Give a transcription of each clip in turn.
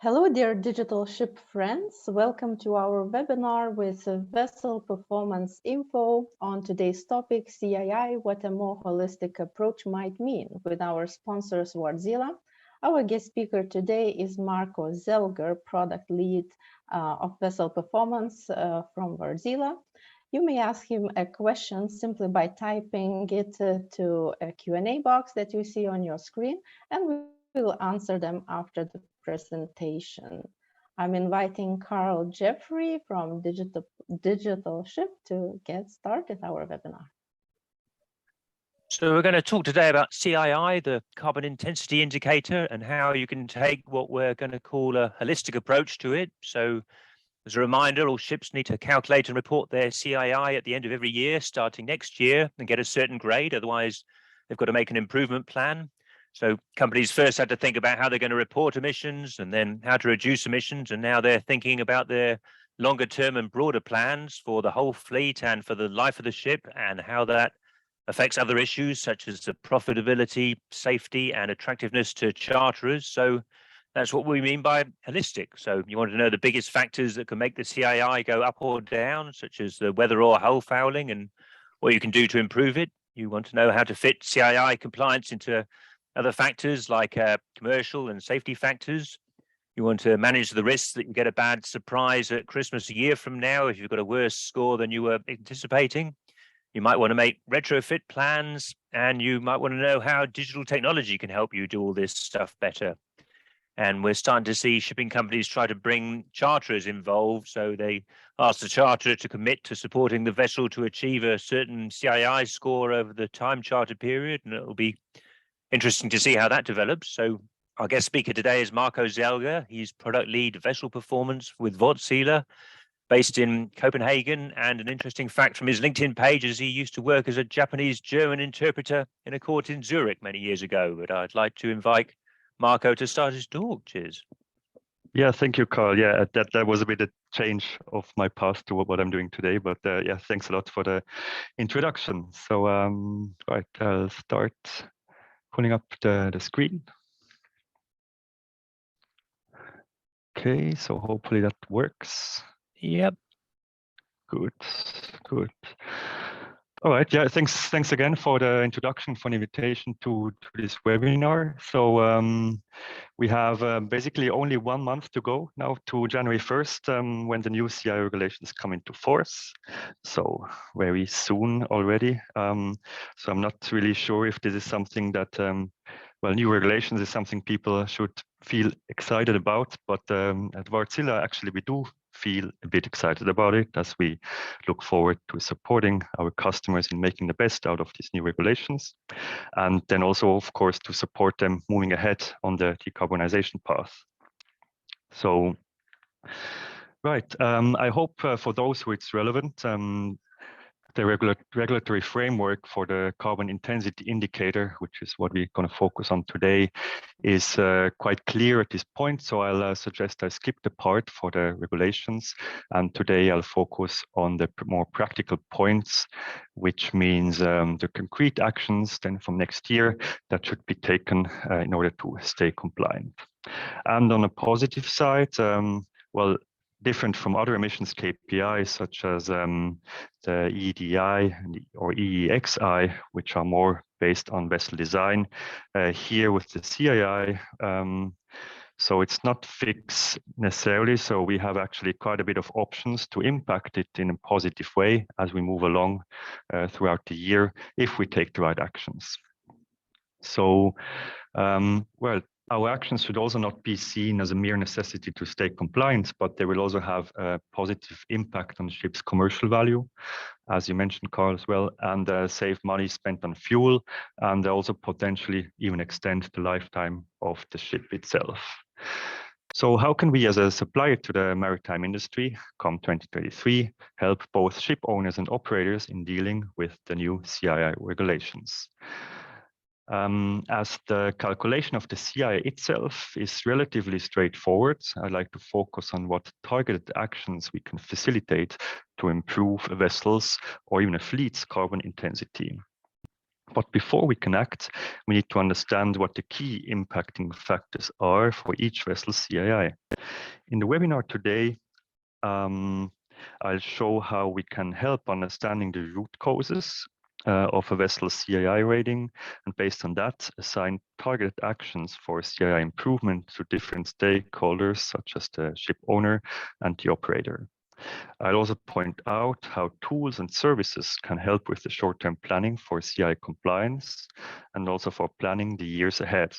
Hello, dear digital ship friends. Welcome to our webinar with vessel performance info on today's topic, CII, what a more holistic approach might mean, with our sponsors, Wärtsilä. Our guest speaker today is Marko Zelger, product lead of vessel performance from Wärtsilä. You may ask him a question simply by typing it to a Q&A box that you see on your screen, and we will answer them after the presentation. I'm inviting Carl Jeffrey from Digital Ship to get started our webinar. So we're going to talk today about CII, the carbon intensity indicator, and how you can take what we're going to call a holistic approach to it. So as a reminder, all ships need to calculate and report their CII at the end of every year, starting next year, and get a certain grade. Otherwise, they've got to make an improvement plan. So companies first had to think about how they're going to report emissions and then how to reduce emissions. And now they're thinking about their longer term and broader plans for the whole fleet and for the life of the ship and how that affects other issues such as the profitability, safety and attractiveness to charterers. So that's what we mean by holistic. So you want to know the biggest factors that can make the CII go up or down, such as the weather or hull fouling and what you can do to improve it. You want to know how to fit CII compliance into other factors like commercial and safety factors. You want to manage the risks that you get a bad surprise at Christmas a year from now if you've got a worse score than you were anticipating. You might want to make retrofit plans, and you might want to know how digital technology can help you do all this stuff better. And we're starting to see shipping companies try to bring charterers involved. So they ask the charterer to commit to supporting the vessel to achieve a certain CII score over the time charter period, and it will be interesting to see how that develops. So our guest speaker today is Marko Zelger. He's product lead vessel performance with Wärtsilä, based in Copenhagen. And an interesting fact from his LinkedIn page is he used to work as a Japanese-German interpreter in a court in Zurich many years ago. But I'd like to invite Marko to start his talk. Cheers. Yeah, thank you, Carl. Yeah, that was a bit of change of my path to what I'm doing today. But yeah, thanks a lot for the introduction. So right, I'll start pulling up the screen. Okay, so hopefully that works. Yep. Good. All right, yeah, thanks again for the introduction, for the invitation to this webinar. So we have basically only 1 month to go now to January 1st, when the new CII regulations come into force. So very soon already. So I'm not really sure if this is something that, well, new regulations is something people should feel excited about, but at Wärtsilä, actually, we do feel a bit excited about it as we look forward to supporting our customers in making the best out of these new regulations. And then also, of course, to support them moving ahead on the decarbonization path. So, right, I hope for those who it's relevant, the regulatory framework for the carbon intensity indicator, which is what we're going to focus on today, is quite clear at this point. So I'll suggest I skip the part for the regulations. And today I'll focus on the more practical points, which means the concrete actions then from next year that should be taken in order to stay compliant. And on a positive side, well, different from other emissions KPIs such as the EEDI or EEXI, which are more based on vessel design. Here with the CII, so it's not fixed necessarily. So we have actually quite a bit of options to impact it in a positive way as we move along throughout the year if we take the right actions. So, well, our actions should also not be seen as a mere necessity to stay compliant, but they will also have a positive impact on the ship's commercial value, as you mentioned, Carl, as well, and save money spent on fuel, and also potentially even extend the lifetime of the ship itself. So how can we as a supplier to the maritime industry, come 2023, help both ship owners and operators in dealing with the new CII regulations? As the calculation of the CII itself is relatively straightforward, I'd like to focus on what targeted actions we can facilitate to improve a vessel's or even a fleet's carbon intensity. But before we can act, we need to understand what the key impacting factors are for each vessel's CII. In the webinar today, I'll show how we can help understanding the root causes of a vessel's CII rating, and based on that, assign targeted actions for CII improvement to different stakeholders, such as the ship owner and the operator. I'll also point out how tools and services can help with the short-term planning for CII compliance and also for planning the years ahead.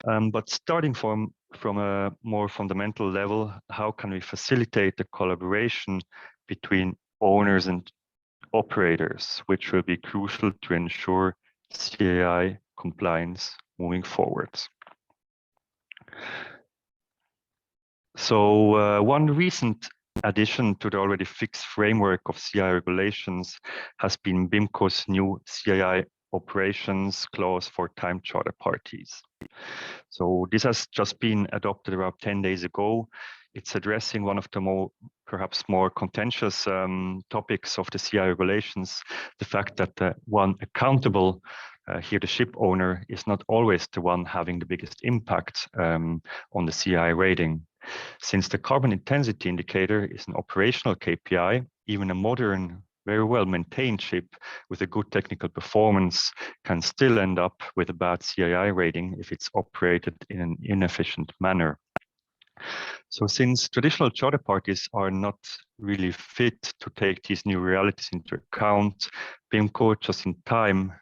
But starting from a more fundamental level, how can we facilitate the collaboration between owners and operators, which will be crucial to ensure CII compliance moving forward? So one recent addition to the already fixed framework of CII regulations has been BIMCO's new CII operations clause for time charter parties. So this has just been adopted about 10 days ago. It's addressing one of the perhaps more contentious topics of the CII regulations, the fact that the one accountable, here the ship owner, is not always the one having the biggest impact on the CII rating. Since the carbon intensity indicator is an operational KPI, even a modern, very well maintained ship with a good technical performance can still end up with a bad CII rating if it's operated in an inefficient manner. So since traditional charter parties are not really fit to take these new realities into account, BIMCO just in time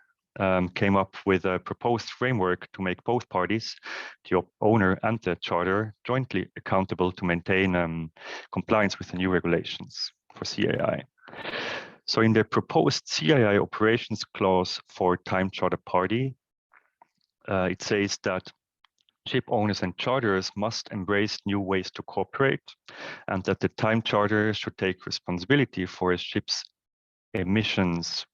came up with a proposed framework to make both parties, the owner and the charter, jointly accountable to maintain compliance with the new regulations for CII. So in the proposed CII operations clause for time charter party, it says that ship owners and charterers must embrace new ways to cooperate, and that the time charter should take responsibility for his ship's emissions,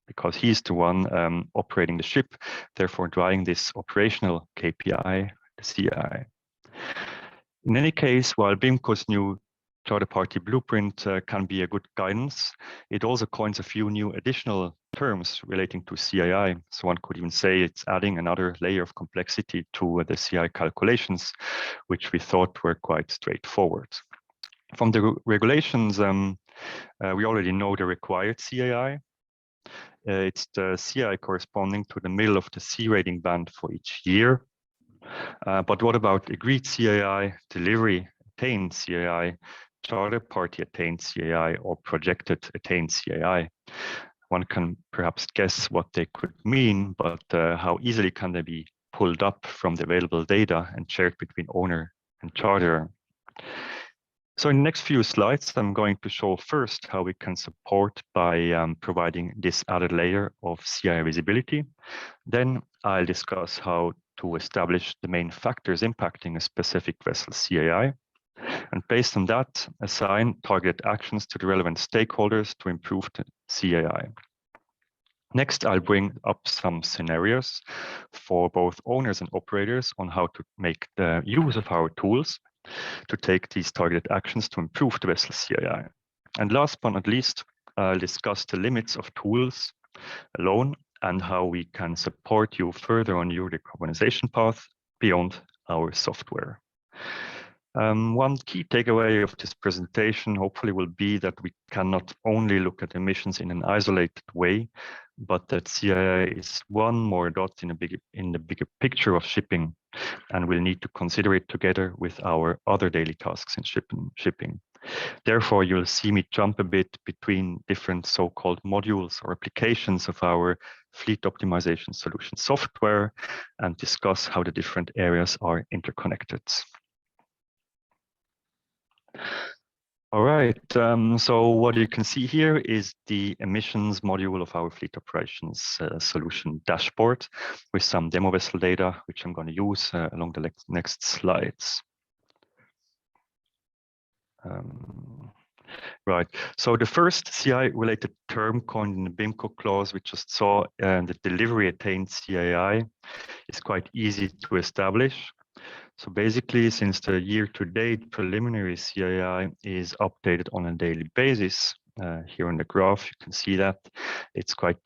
because he's the one operating the ship, therefore driving this operational KPI, the CII. In any case, while BIMCO's new charter party blueprint can be a good guidance, it also coins a few new additional terms relating to CII. So one could even say it's adding another layer of complexity to the CII calculations, which we thought were quite straightforward. From the regulations, we already know the required CII. It's the CII corresponding to the middle of the C rating band for each year. But what about agreed CII, delivery attained CII, charter party attained CII, or projected attained CII? One can perhaps guess what they could mean, but how easily can they be pulled up from the available data and shared between owner and charter? So in the next few slides, I'm going to show first how we can support by providing this added layer of CII visibility. Then I'll discuss how to establish the main factors impacting a specific vessel CII. And based on that, assign targeted actions to the relevant stakeholders to improve the CII. Next, I'll bring up some scenarios for both owners and operators on how to make the use of our tools to take these targeted actions to improve the vessel CII. And last but not least, I'll discuss the limits of tools alone and how we can support you further on your decarbonization path beyond our software. One key takeaway of this presentation hopefully will be that we cannot only look at emissions in an isolated way, but that CII is one more dot in the bigger picture of shipping, and we'll need to consider it together with our other daily tasks in shipping. Therefore, you'll see me jump a bit between different so-called modules or applications of our fleet optimization solution software and discuss how the different areas are interconnected. All right, so what you can see here is the emissions module of our fleet operations solution dashboard with some demo vessel data, which I'm going to use along the next slides. Right, so the first CI-related term coined in the BIMCO clause we just saw, the delivery attained CII, is quite easy to establish. So basically, since the year-to-date preliminary CII is updated on a daily basis, Here in the graph, you can see that it's quite,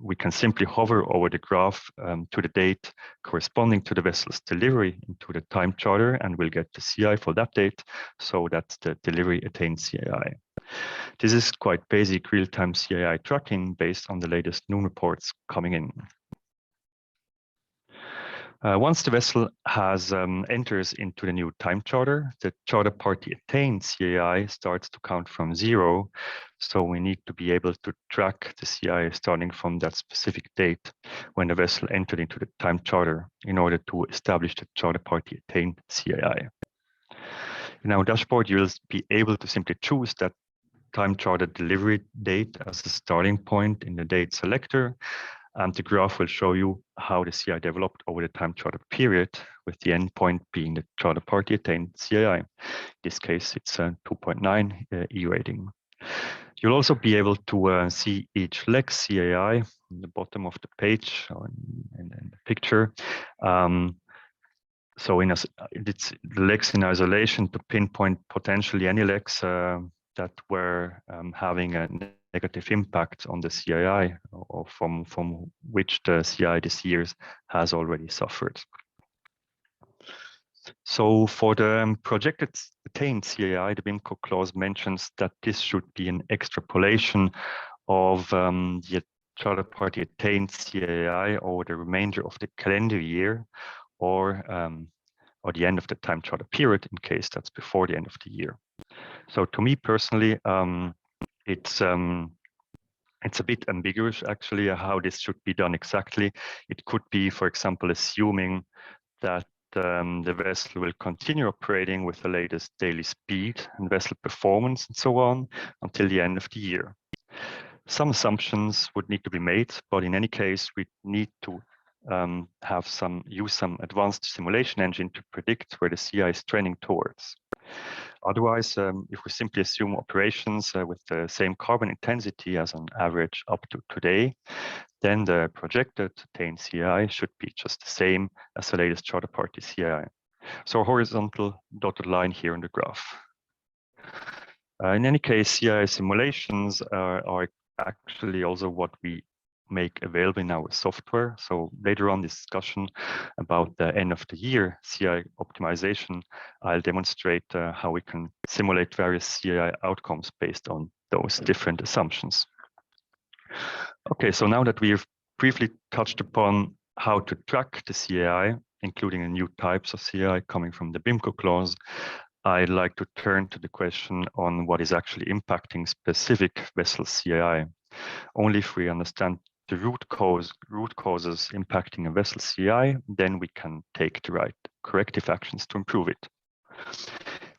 we can simply hover over the graph to the date corresponding to the vessel's delivery into the time charter, and we'll get the CII for that date, so that the delivery attains CII. This is quite basic real-time CII tracking based on the latest noon reports coming in. Once the vessel has enters into the new time charter, the charter party attained CII starts to count from 0. So we need to be able to track the CII starting from that specific date when the vessel entered into the time charter in order to establish the charter party attained CII. In our dashboard, you'll be able to simply choose that time charter delivery date as a starting point in the date selector. And the graph will show you how the CII developed over the time charter period, with the endpoint being the charter party attained CII. In this case, it's a 2.9 E rating. You'll also be able to see each leg CII in the bottom of the page or in the picture. So it's the legs in isolation to pinpoint potentially any legs that were having a negative impact on the CII, or from which the CII this year has already suffered. So for the projected attained CII, the BIMCO clause mentions that this should be an extrapolation of the charter party attained CII over the remainder of the calendar year, or the end of the time charter period, in case that's before the end of the year. So to me personally, it's a bit ambiguous actually how this should be done exactly. It could be, for example, assuming that the vessel will continue operating with the latest daily speed and vessel performance and so on until the end of the year. Some assumptions would need to be made, but in any case, we need to use some advanced simulation engine to predict where the CII is trending towards. Otherwise, if we simply assume operations with the same carbon intensity as an average up to today, then the projected attained CII should be just the same as the latest charter party CII. So horizontal dotted line here in the graph. In any case, CII simulations are actually also what we make available in our software. So later on discussion about the end of the year CII optimization, I'll demonstrate how we can simulate various CII outcomes based on those different assumptions. Okay, so now that we've briefly touched upon how to track the CII, including the new types of CII coming from the BIMCO clause, I'd like to turn to the question on what is actually impacting specific vessel CII. Only if we understand the root causes impacting a vessel CII, then we can take the right corrective actions to improve it.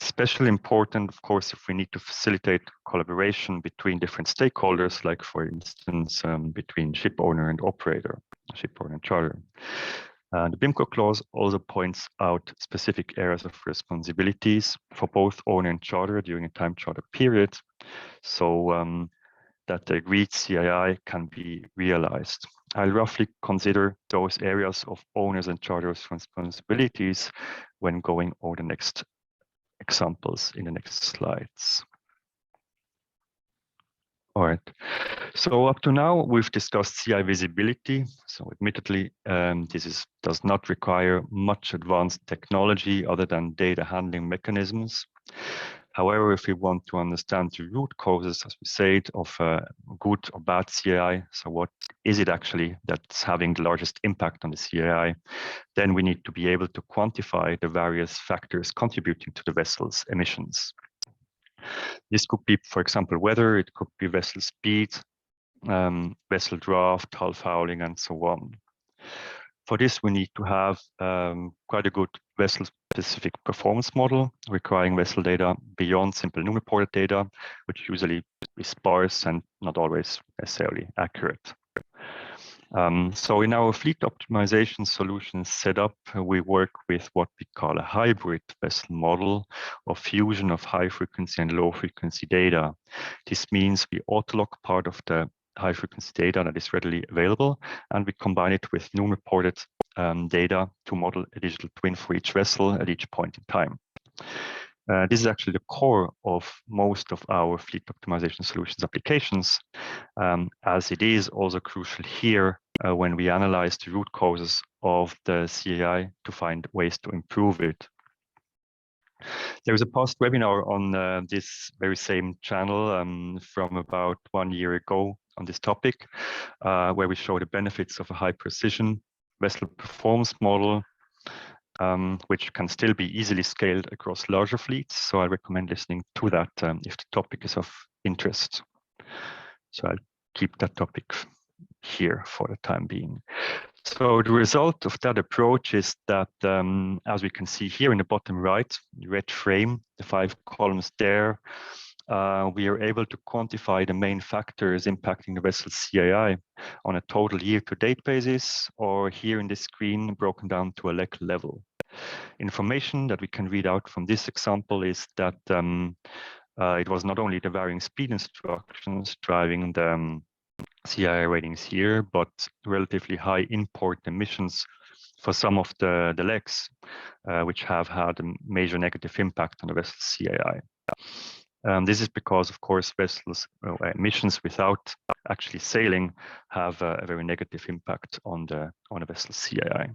Especially important, of course, if we need to facilitate collaboration between different stakeholders, like for instance, between ship owner and operator, ship owner and charter. The BIMCO clause also points out specific areas of responsibilities for both owner and charter during a time charter period, so that the agreed CII can be realized. I'll roughly consider those areas of owners and charters' responsibilities when going over the next examples in the next slides. All right, so up to now, we've discussed CII visibility. So admittedly, this does not require much advanced technology other than data handling mechanisms. However, if we want to understand the root causes, as we said, of good or bad CII, so what is it actually that's having the largest impact on the CII, then we need to be able to quantify the various factors contributing to the vessel's emissions. This could be, for example, weather, it could be vessel speed, vessel draft, hull fouling, and so on. For this, we need to have quite a good vessel-specific performance model, requiring vessel data beyond simple noon reported data, which usually is sparse and not always necessarily accurate. So in our fleet optimization solution setup, we work with what we call a hybrid vessel model of fusion of high frequency and low frequency data. This means we auto-log part of the high frequency data that is readily available, and we combine it with noon reported data to model a digital twin for each vessel at each point in time. This is actually the core of most of our fleet optimization solutions applications, as it is also crucial here when we analyze the root causes of the CII to find ways to improve it. There was a past webinar on this very same channel from about 1 year ago on this topic, where we show the benefits of a high precision vessel performance model, which can still be easily scaled across larger fleets. So I recommend listening to that if the topic is of interest. So I'll keep that topic here for the time being. So the result of that approach is that, as we can see here in the bottom right, the red frame, the 5 columns there, we are able to quantify the main factors impacting the vessel's CII on a total year-to-date basis, or here in this screen broken down to a LEC level. Information that we can read out from this example is that it was not only the varying speed instructions driving the CII ratings here, but relatively high import emissions for some of the legs, which have had a major negative impact on the vessel's CII. This is because, of course, vessels emissions without actually sailing have a very negative impact on the vessel's CII.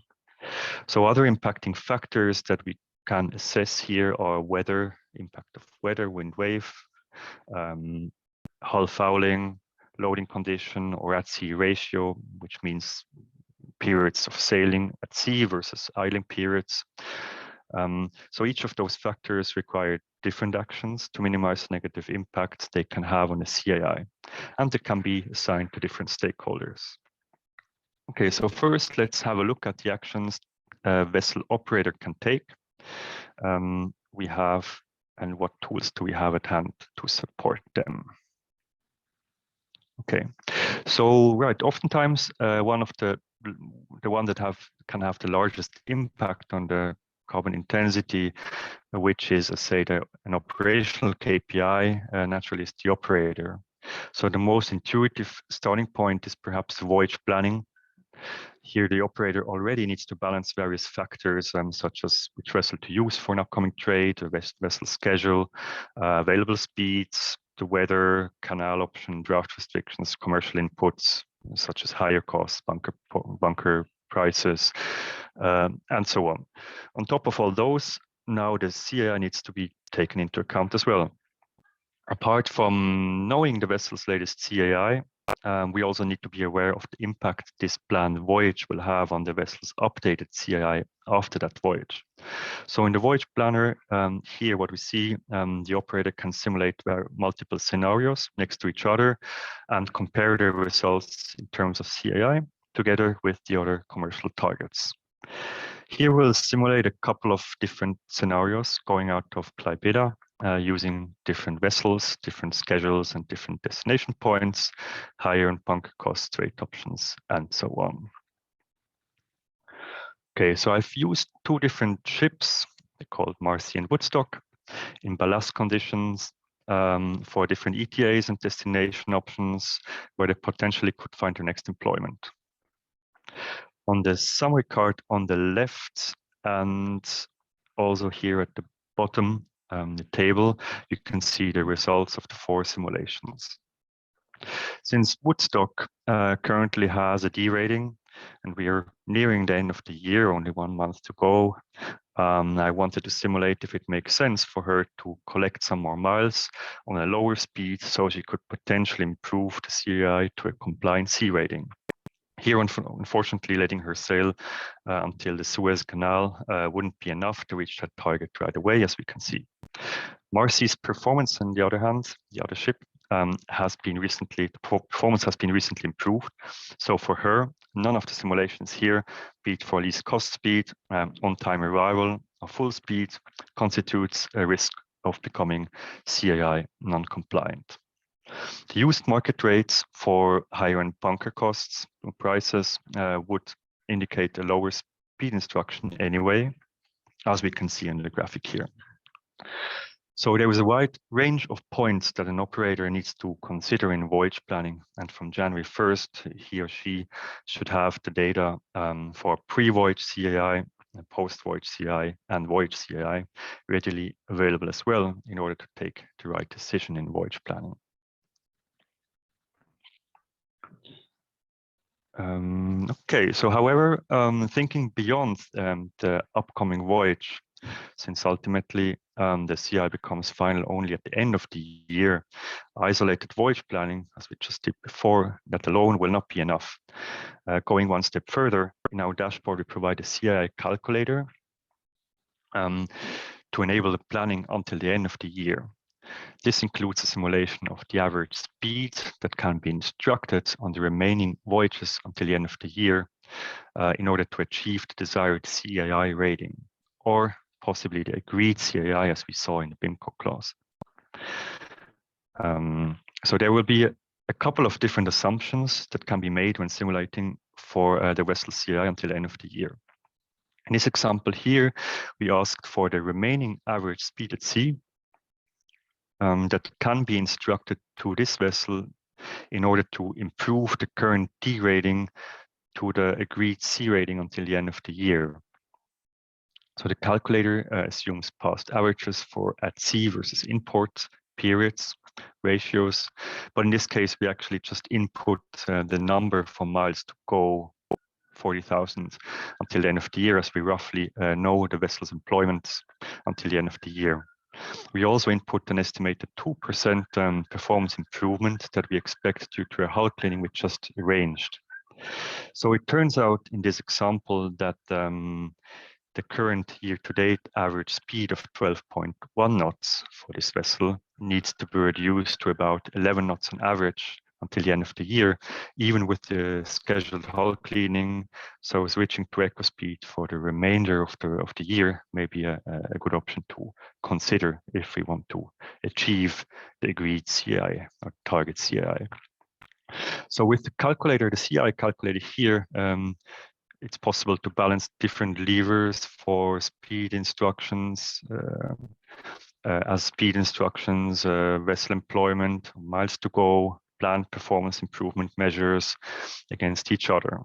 So other impacting factors that we can assess here are weather, impact of weather, wind wave, hull fouling, loading condition, or at sea ratio, which means periods of sailing at sea versus idling periods. So each of those factors require different actions to minimize negative impacts they can have on the CII, and they can be assigned to different stakeholders. Okay, so first let's have a look at the actions a vessel operator can take. We have, and what tools do we have at hand to support them? Okay, so right, oftentimes one of the one that can have the largest impact on the carbon intensity, which is, say, an operational KPI, naturally is the operator. So the most intuitive starting point is perhaps voyage planning. Here, the operator already needs to balance various factors, such as which vessel to use for an upcoming trade, the vessel schedule, available speeds, the weather, canal option, draft restrictions, commercial inputs, such as higher costs, bunker prices, and so on. On top of all those, now the CII needs to be taken into account as well. Apart from knowing the vessel's latest CII, we also need to be aware of the impact this planned voyage will have on the vessel's updated CII after that voyage. So in the voyage planner, here what we see, the operator can simulate multiple scenarios next to each other and compare their results in terms of CII together with the other commercial targets. Here we'll simulate a couple of different scenarios going out of Plybeda, using different vessels, different schedules, and different destination points, higher and bunker cost rate options, and so on. Okay, so I've used 2 different ships, they're called Marcy and Woodstock, in ballast conditions for different ETAs and destination options where they potentially could find their next employment. On the summary card on the left, and also here at the bottom, the table, you can see the results of the 4 simulations. Since Woodstock currently has a D rating, and we are nearing the end of the year, only 1 month to go, I wanted to simulate if it makes sense for her to collect some more miles on a lower speed so she could potentially improve the CII to a compliant C rating. Here, unfortunately, letting her sail until the Suez Canal wouldn't be enough to reach that target right away, as we can see. Marcy's performance, on the other hand, the other ship, performance has been recently improved. So for her, none of the simulations here, be it for least cost speed, on-time arrival, or full speed, constitutes a risk of becoming CII non-compliant. The used market rates for higher end bunker costs or prices would indicate a lower speed instruction anyway, as we can see in the graphic here. So there is a wide range of points that an operator needs to consider in voyage planning, and from January 1st, he or she should have the data for pre-voyage CII post-voyage CII and voyage CII readily available as well in order to take the right decision in voyage planning. Okay, so however, thinking beyond the upcoming voyage, since ultimately the CII becomes final only at the end of the year, isolated voyage planning, as we just did before, that alone will not be enough. Going one step further, in our dashboard, we provide a CII calculator to enable the planning until the end of the year. This includes a simulation of the average speed that can be instructed on the remaining voyages until the end of the year in order to achieve the desired CII rating, or possibly the agreed CII as we saw in the BIMCO clause. So there will be a couple of different assumptions that can be made when simulating for the vessel CII until the end of the year. In this example here, we asked for the remaining average speed at sea that can be instructed to this vessel in order to improve the current D rating to the agreed C rating until the end of the year. So the calculator assumes past averages for at sea versus import periods, ratios, but in this case we actually just input the number for miles to go, 40,000 until the end of the year, as we roughly know the vessel's employment until the end of the year. We also input an estimated 2% performance improvement that we expect due to a hull cleaning we just arranged. So it turns out in this example that the current year-to-date average speed of 12.1 knots for this vessel needs to be reduced to about 11 knots on average until the end of the year, even with the scheduled hull cleaning. So switching to eco speed for the remainder of the year may be a good option to consider if we want to achieve the agreed CII or target CII. So with the calculator, the CII calculator here, it's possible to balance different levers for speed instructions, as speed instructions, vessel employment, miles to go, planned performance improvement measures against each other.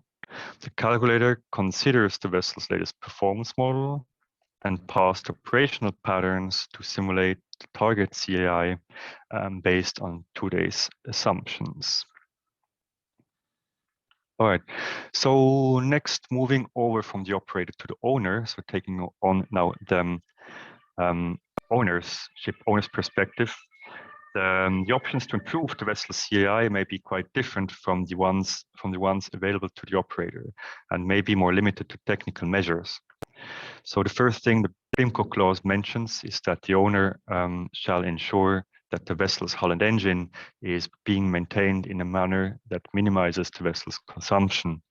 The calculator considers the vessel's latest performance model and past operational patterns to simulate the target CII based on today's assumptions. All right, so next, moving over from the operator to the owner, so taking on now the ship owner's perspective. The options to improve the vessel CII may be quite different from the ones available to the operator, and may be more limited to technical measures. So the first thing the BIMCO clause mentions is that the owner shall ensure that the vessel's hull and engine is being maintained in a manner that minimizes the vessel's consumption.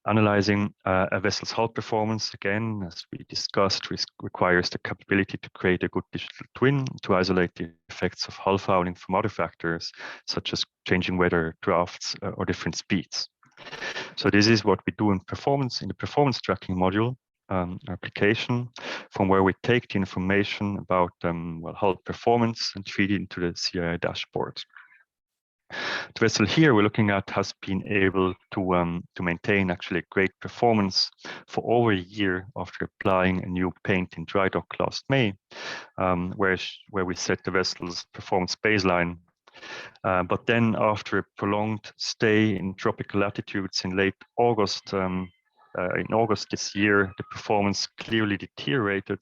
Analyzing a vessel's hull performance, again, as we discussed, requires the capability to create a good digital twin to isolate the effects of hull fouling from other factors, such as changing weather, drafts, or different speeds. So this is what we do in the performance tracking module application, from where we take the information about hull performance and feed it into the CII dashboard. The vessel here we're looking at has been able to maintain actually a great performance for over a year after applying a new paint in dry dock last May, where we set the vessel's performance baseline. But then after a prolonged stay in tropical latitudes in late August, in August this year, the performance clearly deteriorated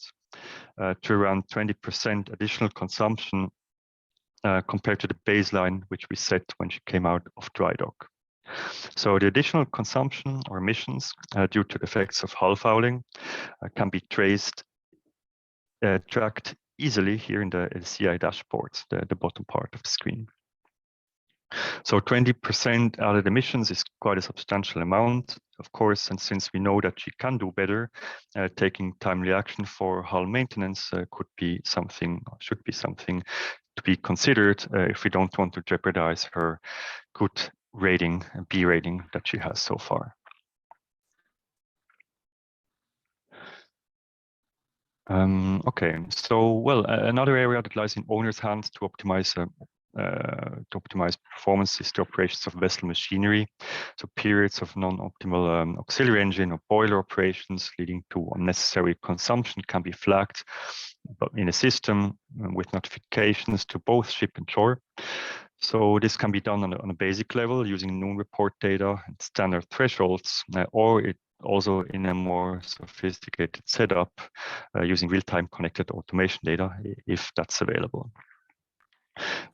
to around 20% additional consumption compared to the baseline which we set when she came out of dry dock. So the additional consumption or emissions due to the effects of hull fouling can be tracked easily here in the CII dashboard, the bottom part of the screen. So 20% added emissions is quite a substantial amount, of course, and since we know that she can do better, taking timely action for hull maintenance should be something to be considered if we don't want to jeopardize her good rating, B rating that she has so far. Okay, so another area that lies in owner's hands to optimize to optimize performance is the operations of vessel machinery. So periods of non-optimal auxiliary engine or boiler operations leading to unnecessary consumption can be flagged but in a system with notifications to both ship and shore. So this can be done on a basic level using noon report data and standard thresholds, or it also in a more sophisticated setup using real-time connected automation data if that's available.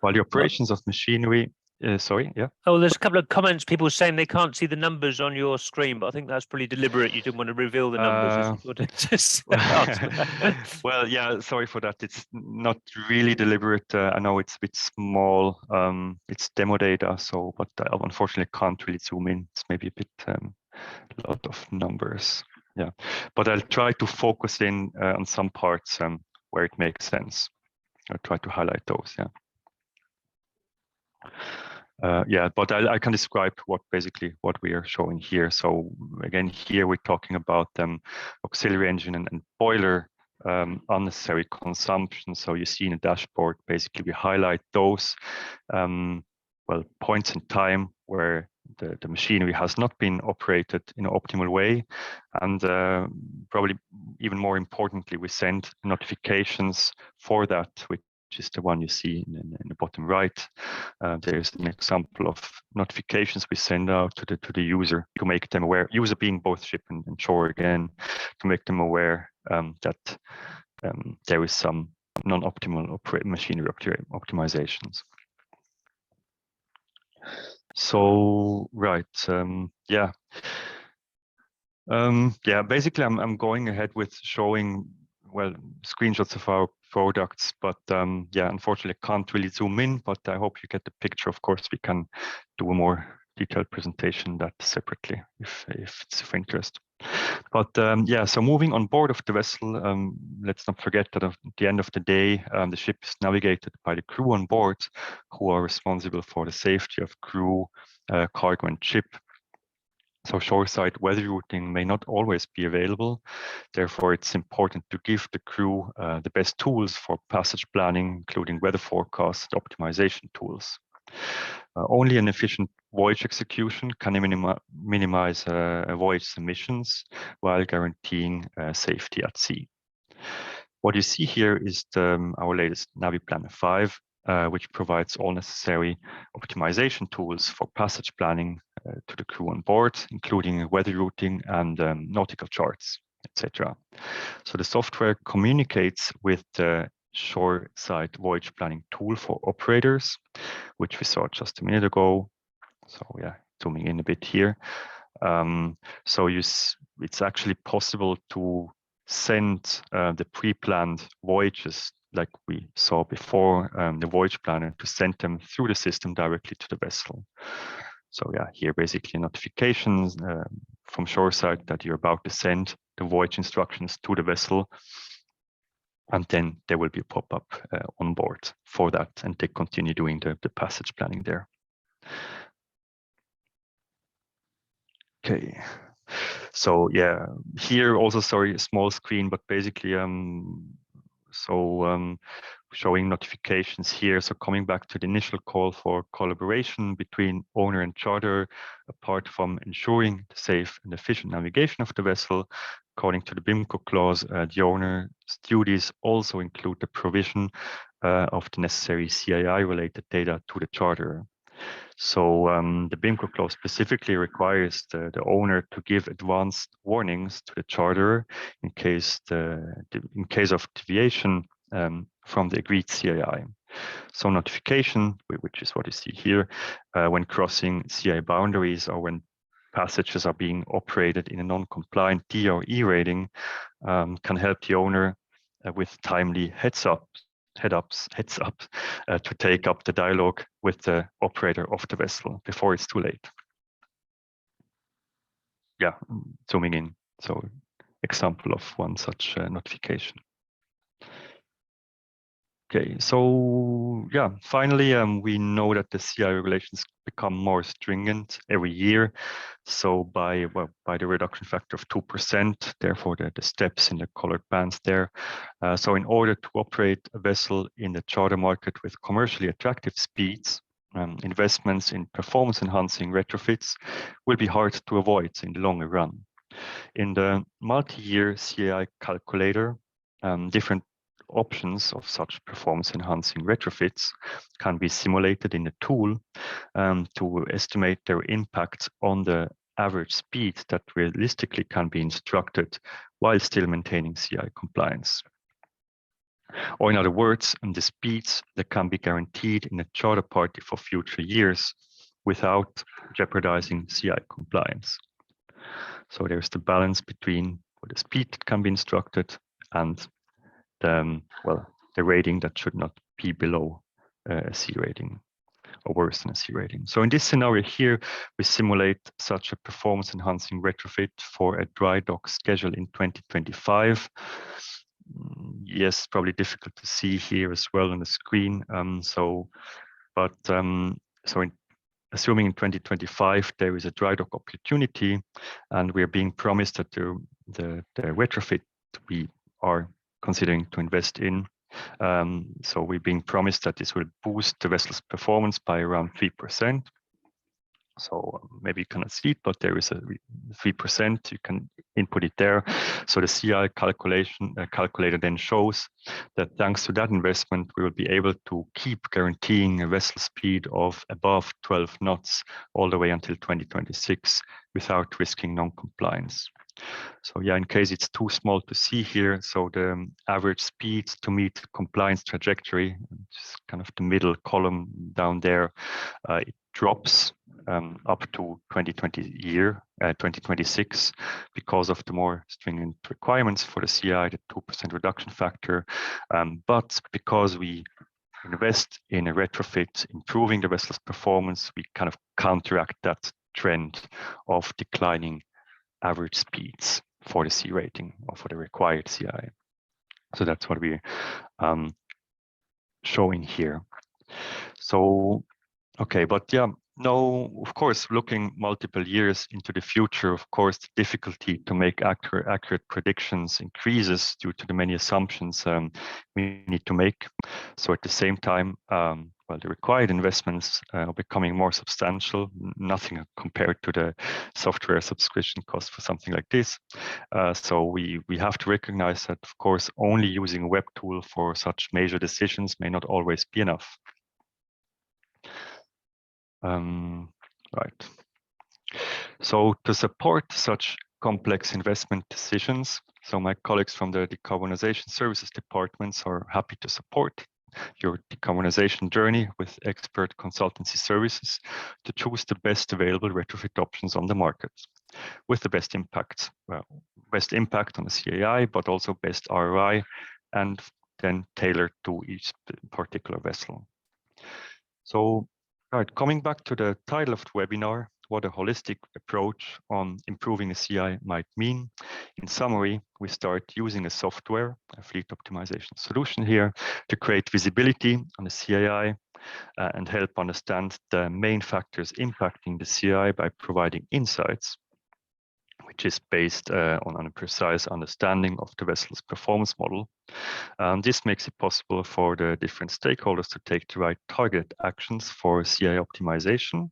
While the operations of machinery, sorry, yeah. Oh, there's a couple of comments, people saying they can't see the numbers on your screen, but I think that's pretty deliberate. You didn't want to reveal the numbers. Well, yeah, sorry for that. It's not really deliberate. I know it's a bit small. It's demo data, so but I unfortunately can't really zoom in. It's maybe a bit a lot of numbers. Yeah, but I'll try to focus in on some parts where it makes sense. I'll try to highlight those. Yeah. Yeah, but I can describe what we are showing here. So again, here we're talking about auxiliary engine and boiler unnecessary consumption. So you see in the dashboard, basically we highlight those well points in time where the machinery has not been operated in an optimal way, and probably even more importantly, we send notifications for that, which is the one you see in the bottom right. There's an example of notifications we send out to the user to make them aware, user being both ship and shore again, to make them aware that there is some non-optimal machinery optimizations. So right, yeah. Yeah, basically I'm going ahead with showing, well, screenshots of our products, but yeah, unfortunately I can't really zoom in, but I hope you get the picture. Of course, we can do a more detailed presentation that separately if it's of interest. But yeah, so moving on board of the vessel, let's not forget that at the end of the day, the ship is navigated by the crew on board, who are responsible for the safety of crew, cargo and ship. So shoreside weather routing may not always be available. Therefore, it's important to give the crew the best tools for passage planning, including weather forecast optimization tools. Only an efficient voyage execution can minimize a voyage emissions while guaranteeing safety at sea. What you see here is our latest NaviPlanner 5, which provides all necessary optimization tools for passage planning to the crew on board, including weather routing and nautical charts, etc. So the software communicates with the shoreside voyage planning tool for operators, which we saw just a minute ago. So yeah, zooming in a bit here. So it's actually possible to send the pre-planned voyages like we saw before, the voyage planner, to send them through the system directly to the vessel. So yeah, here basically notifications from shoreside that you're about to send the voyage instructions to the vessel, and then there will be a pop-up on board for that, and they continue doing the passage planning there. Okay, so yeah, here also, sorry, a small screen, but basically showing notifications here. So coming back to the initial call for collaboration between owner and charter, apart from ensuring the safe and efficient navigation of the vessel, according to the BIMCO clause, the owner's duties also include the provision of the necessary CII related data to the charter. So the BIMCO clause specifically requires the owner to give advanced warnings to the charterer in case of deviation from the agreed CII. So notification, which is what you see here, when crossing CII boundaries or when passages are being operated in a non-compliant D or E rating, can help the owner with timely heads up to take up the dialogue with the operator of the vessel before it's too late. Yeah, zooming in. So example of one such notification. Okay, so yeah, finally, we know that the CII regulations become more stringent every year. So by the reduction factor of 2%, therefore the steps in the colored bands there. So in order to operate a vessel in the charter market with commercially attractive speeds, investments in performance enhancing retrofits will be hard to avoid in the longer run. In the multi-year CII calculator, different options of such performance enhancing retrofits can be simulated in a tool to estimate their impact on the average speed that realistically can be instructed while still maintaining CII compliance. Or in other words, the speeds that can be guaranteed in a charter party for future years without jeopardizing CII compliance. So there's the balance between the speed that can be instructed and the rating that should not be below a C rating or worse than a C rating. So in this scenario here, we simulate such a performance enhancing retrofit for a dry dock schedule in 2025. Yes, probably difficult to see here as well on the screen. Assuming in 2025 there is a dry dock opportunity, and we are being promised that the retrofit we are considering to invest in. So we're being promised that this will boost the vessel's performance by around 3%. So maybe you cannot see it, but there is a 3%. You can input it there. So the CII calculator then shows that thanks to that investment, we will be able to keep guaranteeing a vessel speed of above 12 knots all the way until 2026 without risking non-compliance. So yeah, in case it's too small to see here, so the average speed to meet compliance trajectory, which is kind of the middle column down there, it drops up to 2026 because of the more stringent requirements for the CII, the 2% reduction factor. But because we invest in a retrofit, improving the vessel's performance, we kind of counteract that trend of declining average speeds for the C rating or for the required CII. So that's what we're showing here. So, okay, but yeah, no, of course, looking multiple years into the future, of course, the difficulty to make accurate predictions increases due to the many assumptions we need to make. So at the same time, the required investments are becoming more substantial, nothing compared to the software subscription cost for something like this. So we have to recognize that, of course, only using a web tool for such major decisions may not always be enough. Right. So to support such complex investment decisions, so my colleagues from the decarbonization services departments are happy to support your decarbonization journey with expert consultancy services to choose the best available retrofit options on the market with the best impact. Well, best impact on the CII, but also best ROI, and then tailored to each particular vessel. So, right, coming back to the title of the webinar, what a holistic approach on improving a CII might mean. In summary, we start using a software, a fleet optimization solution here, to create visibility on the CII and help understand the main factors impacting the CII by providing insights, which is based on a precise understanding of the vessel's performance model. This makes it possible for the different stakeholders to take the right targeted actions for CII optimization.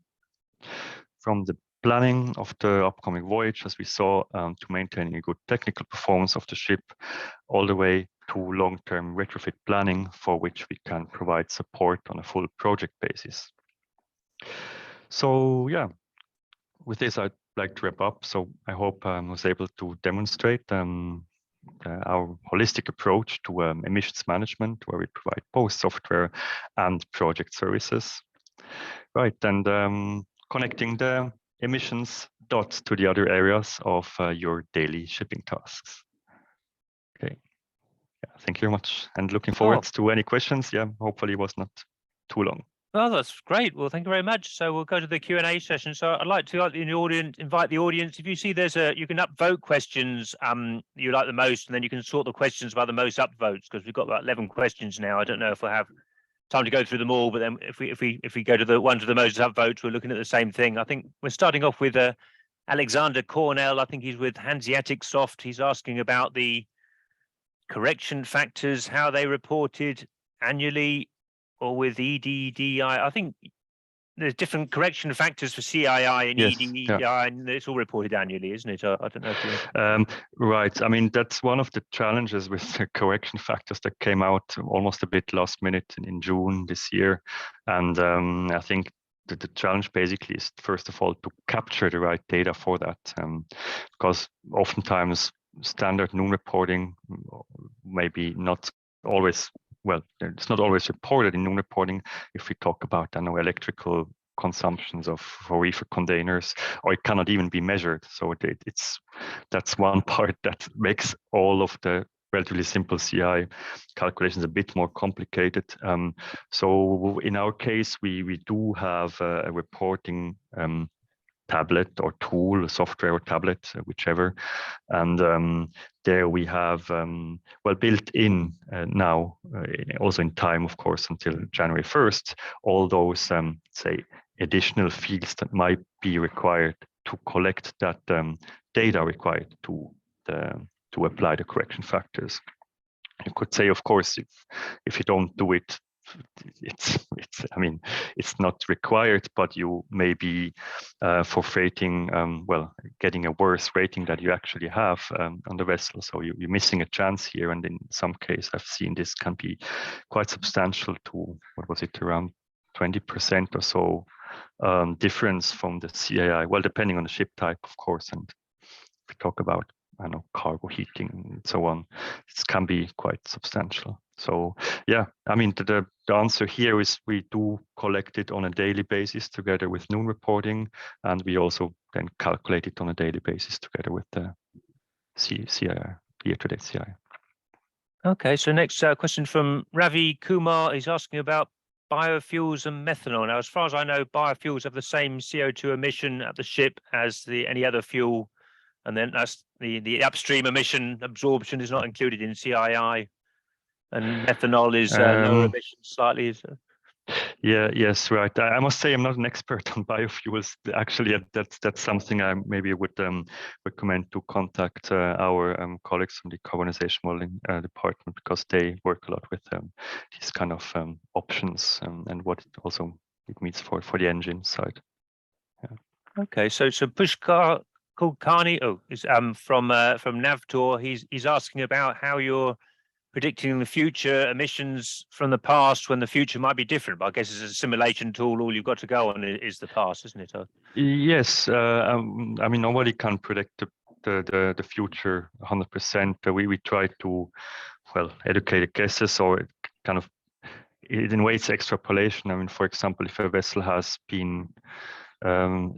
From the planning of the upcoming voyage, as we saw, to maintaining a good technical performance of the ship, all the way to long-term retrofit planning, for which we can provide support on a full project basis. So yeah, with this, I'd like to wrap up. So I hope I was able to demonstrate our holistic approach to emissions management, where we provide both software and project services. Right, and connecting the emissions dots to the other areas of your daily shipping tasks. Okay, yeah, thank you very much, and looking forward to any questions. Yeah, hopefully it was not too long. Well, that's great. Well, thank you very much. So we'll go to the Q&A session. So I'd like to in the audience, invite the audience. If you see you can upvote questions you like the most, and then you can sort the questions by the most upvotes, because we've got about 11 questions now. I don't know if we'll have time to go through them all, but then if we go to the ones with the most upvotes, we're looking at the same thing. I think we're starting off with Alexander Cornell. I think he's with Hanseatic Soft. He's asking about the correction factors, how they reported annually or with EDDI. I think there's different correction factors for CII and Yes, EDDI, yeah. and it's all reported annually, isn't it? I don't know if you... Right. I mean, that's one of the challenges with the correction factors that came out almost a bit last minute in June this year. And I think that the challenge basically is, first of all, to capture the right data for that. Because oftentimes standard NUN reporting maybe not always, well, it's not always reported in NUN reporting if we talk about, I know, electrical consumptions for reefer containers, or it cannot even be measured. So that's one part that makes all of the relatively simple CI calculations a bit more complicated. So in our case, we do have a reporting tablet or tool, software or tablet, whichever. And there we have, well, built in now, also in time, of course, until January 1st, all those, say, additional fields that might be required to collect that data required to apply the correction factors. You could say, of course, if you don't do it, I mean, it's not required, but you may be forfeiting, well, getting a worse rating that you actually have on the vessel. So you're missing a chance here. And in some case, I've seen this can be quite substantial to, what was it, around 20% or so difference from the CII. Well, depending on the ship type, of course. And if we talk about, I know, cargo heating and so on, it can be quite substantial. So yeah, I mean, the answer here is we do collect it on a daily basis together with NUN reporting, and we also then calculate it on a daily basis together with the CII, year-to-date CII. Okay, so next question from Ravi Kumar. He's asking about biofuels and methanol. Now, as far as I know, biofuels have the same CO2 emission at the ship as any other fuel, and then that's the upstream emission absorption is not included in CII. And methanol is lower emission slightly. Yeah, yes, right. I must say I'm not an expert on biofuels. Actually, that's something I maybe would recommend to contact our colleagues from the decarbonization modeling department, because they work a lot with these kind of options and what it means for the engine side. Yeah. Okay, so Pushkar Kulkarni is from Navtor. He's asking about how you're predicting the future emissions from the past when the future might be different. But I guess it's a simulation tool. All you've got to go on is the past, isn't it? Yes. I mean, nobody can predict the future 100%. We try to, well, educated guesses, or kind of, in a way, it's extrapolation. I mean, for example, if a vessel has been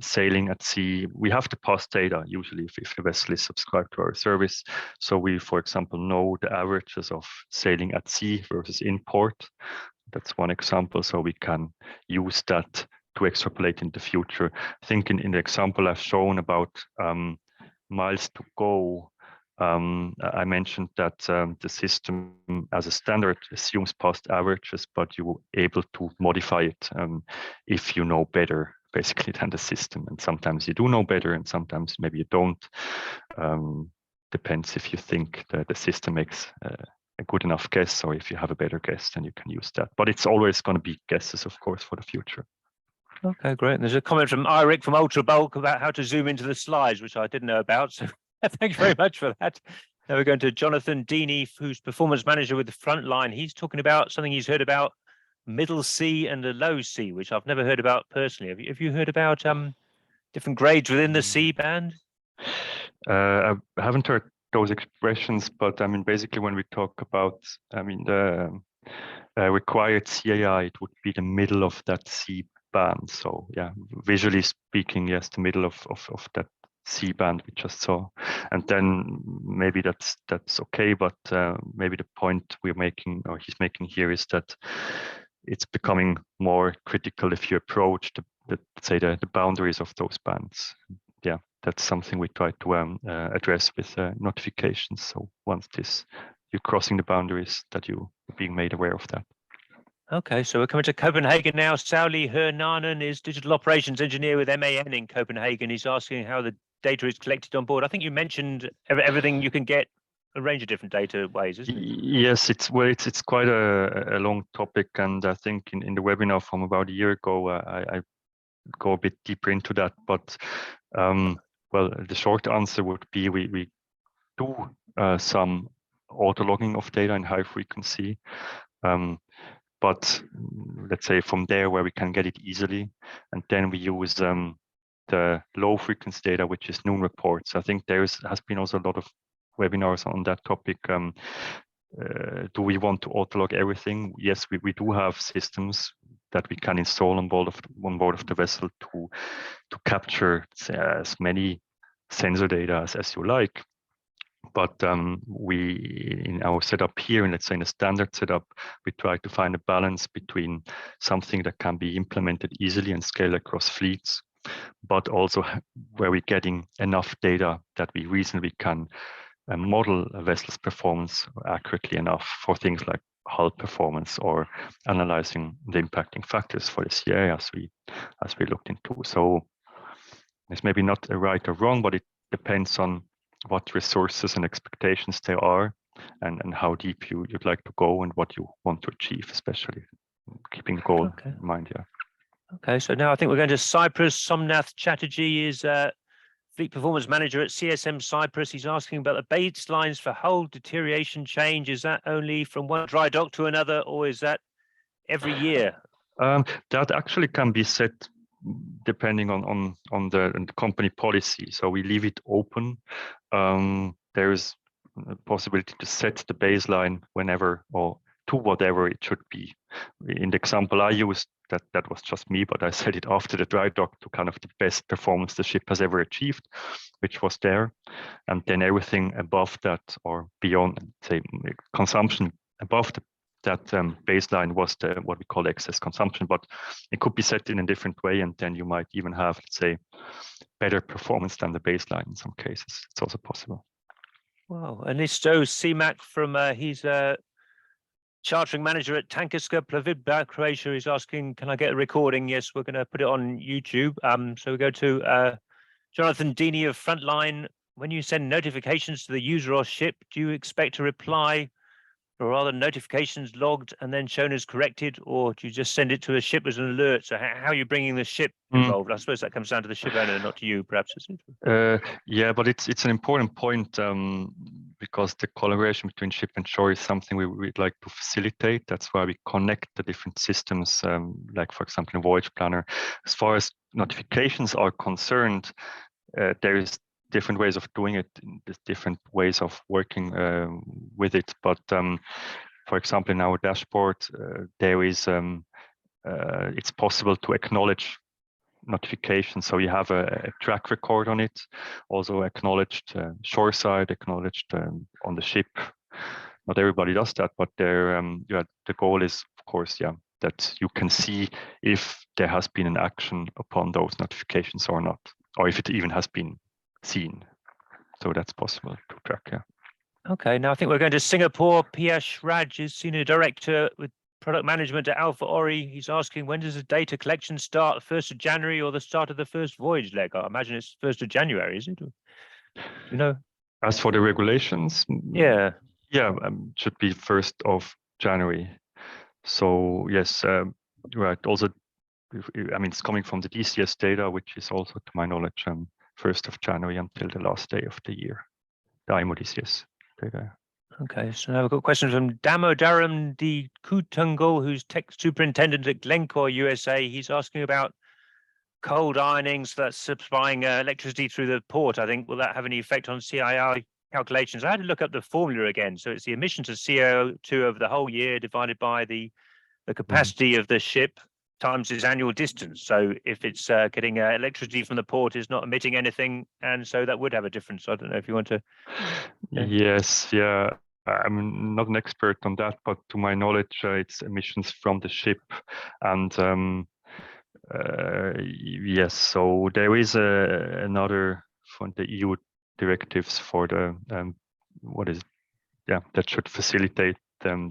sailing at sea, we have the past data usually if the vessel is subscribed to our service. So we, for example, know the averages of sailing at sea versus in port. That's one example. So we can use that to extrapolate in the future. I think in the example I've shown about miles to go, I mentioned that the system as a standard assumes past averages, but you're able to modify it if you know better, basically, than the system. And sometimes you do know better, and sometimes maybe you don't. Depends if you think that the system makes a good enough guess, or if you have a better guess, then you can use that. But it's always going to be guesses, of course, for the future. Okay, great. And there's a comment from Eirik from Ultra Bulk about how to zoom into the slides, which I didn't know about. So thank you very much for that. Now we're going to Jonathan Deeney, who's performance manager with the Frontline. He's talking about something he's heard about, middle C and a low C, which I've never heard about personally. Have you heard about different grades within the C band? I haven't heard those expressions, but I mean, basically, when we talk about, I mean, the required CII, it would be the middle of that C band. So yeah, visually speaking, yes, the middle of that C band we just saw. And then maybe that's okay, but maybe the point we're making, or he's making here, is that it's becoming more critical if you approach the boundaries of those bands. Yeah, that's something we try to address with notifications. So once you're crossing the boundaries, that you're being made aware of that. Okay, so we're coming to Copenhagen now. Sauli Hernanen is Digital Operations Engineer with MAN in Copenhagen. He's asking how the data is collected on board. I think you mentioned everything you can get a range of different data ways, isn't it? Yes, it's quite a long topic, and I think in the webinar from about a year ago, I go a bit deeper into that. But well, the short answer would be we do some auto logging of data in high frequency. But let's say from there where we can get it easily, and then we use the low frequency data, which is noon reports. I think has been also a lot of webinars on that topic. Do we want to auto log everything? Yes, we do have systems that we can install on board of the vessel to capture as many sensor data as you like. But we, in our setup here, and let's say in a standard setup, we try to find a balance between something that can be implemented easily and scale across fleets, but also where we're getting enough data that we reasonably can model a vessel's performance accurately enough for things like hull performance or analyzing the impacting factors for the CII as we looked into. So it's maybe not a right or wrong, but it depends on what resources and expectations there are, and how deep you'd like to go and what you want to achieve, especially keeping the goal in mind. Yeah. Okay, so now I think we're going to Cyprus. Somnath Chatterjee is Fleet Performance Manager at CSM Cyprus. He's asking about the baselines for hull deterioration change. Is that only from one dry dock to another, or is that every year? That actually can be set depending on the company policy. So we leave it open. There is a possibility to set the baseline whenever or to whatever it should be. In the example I used, that was just me, but I set it after the dry dock to kind of the best performance the ship has ever achieved, which was there. And then everything above that or beyond, say, consumption above that baseline was what we call excess consumption, but it could be set in a different way, and then you might even have, let's say, better performance than the baseline in some cases. It's also possible. Wow. Anisto Simak from he's a chartering manager at Tankerska Plovidba, Croatia. He's asking, can I get a recording? Yes, we're going to put it on YouTube. So we go to Jonathan Deeney of Frontline. When you send notifications to the user or ship, do you expect a reply, or are the notifications logged and then shown as corrected, or do you just send it to a ship as an alert? So how are you bringing the ship involved? I suppose that comes down to the ship owner, not to you, perhaps, isn't it? Yeah, but it's an important point because the collaboration between ship and shore is something we'd like to facilitate. That's why we connect the different systems, like, for example, in Voyage Planner. As far as notifications are concerned, there is different ways of doing it, different ways of working with it. But for example, in our dashboard, there is it's possible to acknowledge notifications. So you have a track record on it, also acknowledged shoreside, acknowledged on the ship. Not everybody does that, but there, the goal is, of course, that you can see if there has been an action upon those notifications or not, or if it even has been seen. So that's possible to track. Okay, now I think we're going to Singapore. Piyash Raj is Senior Director with Product Management at Alpha Ori. He's asking, when does the data collection start, the 1st of January or the start of the first voyage leg? I imagine it's 1st of January, is it? Do you know? As for the regulations? Yeah. Yeah, should be 1st of January. So yes, right. Also, I mean, it's coming from the DCS data, which is also, to my knowledge, 1st of January until the last day of the year, the IMO DCS data. Okay, so now we've got questions from Damodaram D. Kutungal, who's Tech Superintendent at Glencore USA. He's asking about cold ironings that's supplying electricity through the port. I think, will that have any effect on CII calculations? I had to look up the formula again. So it's the emissions of CO2 over the whole year divided by the capacity of the ship times its annual distance. So if it's getting electricity from the port, is not emitting anything, and so that would have a difference. I don't know if you want to. Yes, yeah. I'm not an expert on that, but to my knowledge, it's emissions from the ship. And yes, so there is another from the EU directives for the that should facilitate them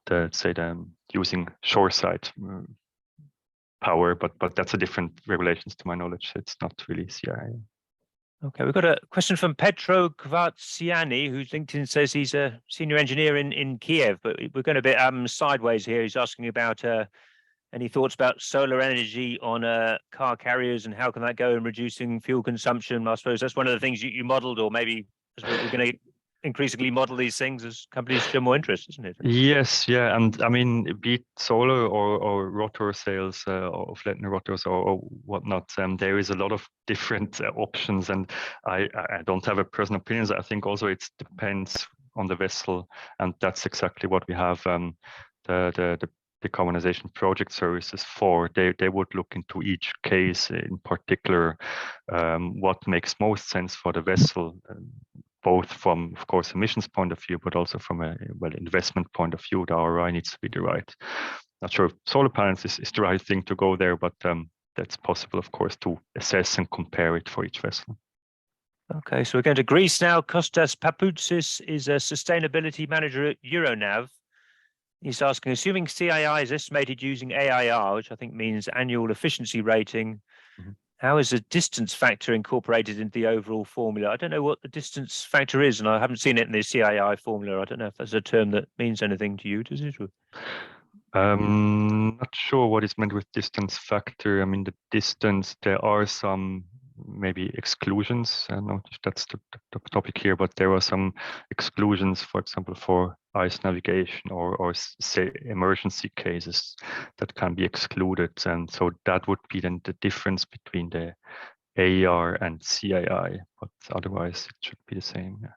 the using shoreside power, but that's a different regulations to my knowledge. It's not really CII. Okay, we've got a question from Petro Kvartsiani, whose LinkedIn says he's a senior engineer in Kiev, but we're going a bit sideways here. He's asking about any thoughts about solar energy on car carriers and how can that go in reducing fuel consumption? I suppose that's one of the things you modeled, or maybe as we're going to increasingly model these things as companies show more interest, isn't it? Yes, yeah, and I mean, be it solar or rotor sails or flattened rotors or whatnot, there is a lot of different options, and I don't have a personal opinion. I think also it depends on the vessel, and that's exactly what we have the decarbonization project services for. They would look into each case in particular, what makes most sense for the vessel, both from, of course, emissions point of view, but also from a investment point of view. The ROI needs to be the right. Not sure if solar panels is the right thing to go there, but that's possible, of course, to assess and compare it for each vessel. Okay, so we're going to Greece now. Kostas Papoutsis is a sustainability manager at Euronav. He's asking, assuming CII is estimated using AIR, which I think means annual efficiency rating, how is the distance factor incorporated into the overall formula? I don't know what the distance factor is, and I haven't seen it in the CII formula. I don't know if that's a term that means anything to you, does it? Not sure what is meant with distance factor. I mean, the distance, there are some maybe exclusions. I don't know if that's the topic here, but there are some exclusions, for example, for ice navigation or say emergency cases that can be excluded. And so that would be then the difference between the AER and CII, but otherwise it should be the same. Yeah.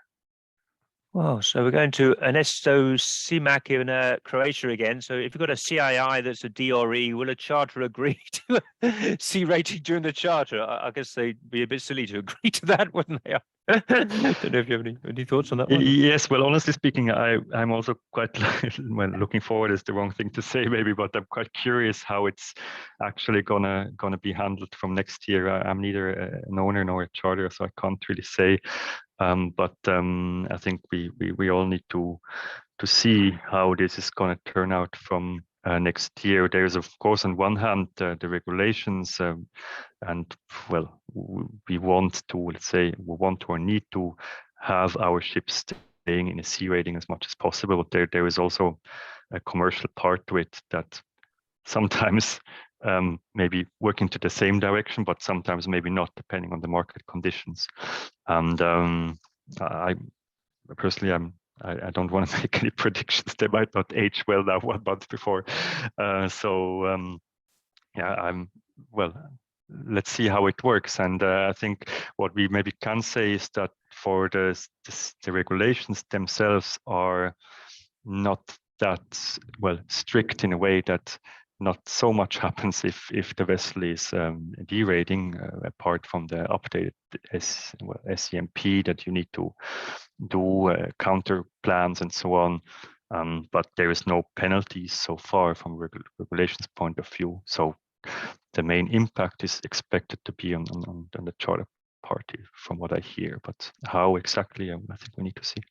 Well, so we're going to Ernesto Simak in Croatia again. So if you've got a CII that's a DRE, will a charter agree to a C rating during the charter? I guess they'd be a bit silly to agree to that, wouldn't they? I don't know if you have any thoughts on that one. Yes, well, honestly speaking, I'm also quite looking forward is the wrong thing to say maybe, but I'm quite curious how it's actually gonna be handled from next year. I'm neither an owner nor a charter, so I can't really say. But I think we all need to see how this is going to turn out from next year. There is, of course, on one hand, the regulations, and well, we want to, let's say, we want or need to have our ships staying in a C rating as much as possible. But there is also a commercial part to it that sometimes maybe working to the same direction, but sometimes maybe not, depending on the market conditions. And I personally, I don't want to make any predictions. They might not age well now 1 month before. Let's see how it works. And I think what we maybe can say is that for the regulations themselves are not that strict in a way that not so much happens if the vessel is derating, apart from the updated SCMP that you need to do counter plans and so on. But there is no penalties so far from regulations point of view. So the main impact is expected to be on the charter party, from what I hear. But how exactly, I think we need to see.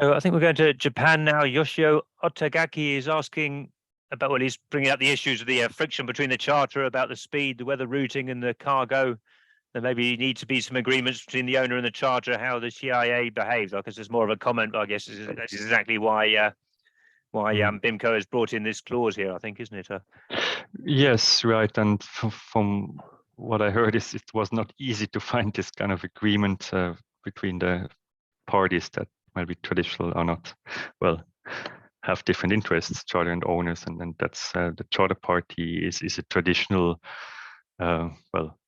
So I think we're going to Japan now. Yoshio Otagaki is asking about, well, he's bringing up the issues of the friction between the charter, about the speed, the weather routing, and the cargo. There maybe need to be some agreements between the owner and the charter how the CII behaves. I guess there's more of a comment, but I guess that's exactly why BIMCO has brought in this clause here, I think, isn't it? Yes, right. And from what I heard, it was not easy to find this kind of agreement between the parties that might be traditional or not. Well, have different interests, charter and owners, and that's the charter party is a traditional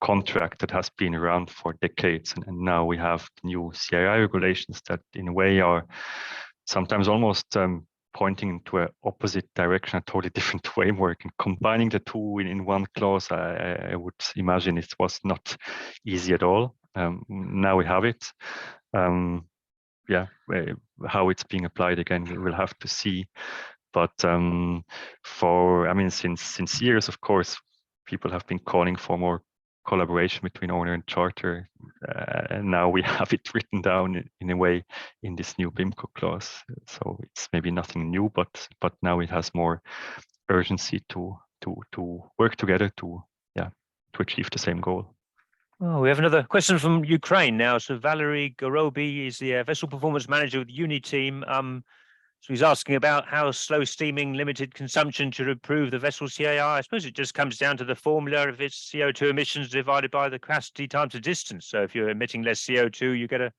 contract that has been around for decades, and now we have new CII regulations that in a way are sometimes almost pointing into an opposite direction, a totally different framework, and combining the two in one clause, I would imagine it was not easy at all. Now we have it. how it's being applied again, we will have to see. But since years, of course, people have been calling for more collaboration between owner and charter, and now we have it written down in a way in this new BIMCO clause. So it's maybe nothing new, but now it has more urgency to work together to achieve the same goal. Oh, we have another question from Ukraine now. So Valery Goroby is the vessel performance manager with the Uni team. So he's asking about how slow steaming limited consumption should improve the vessel CII. I suppose it just comes down to the formula of its CO2 emissions divided by the capacity times the distance. So if you're emitting less CO2, you get a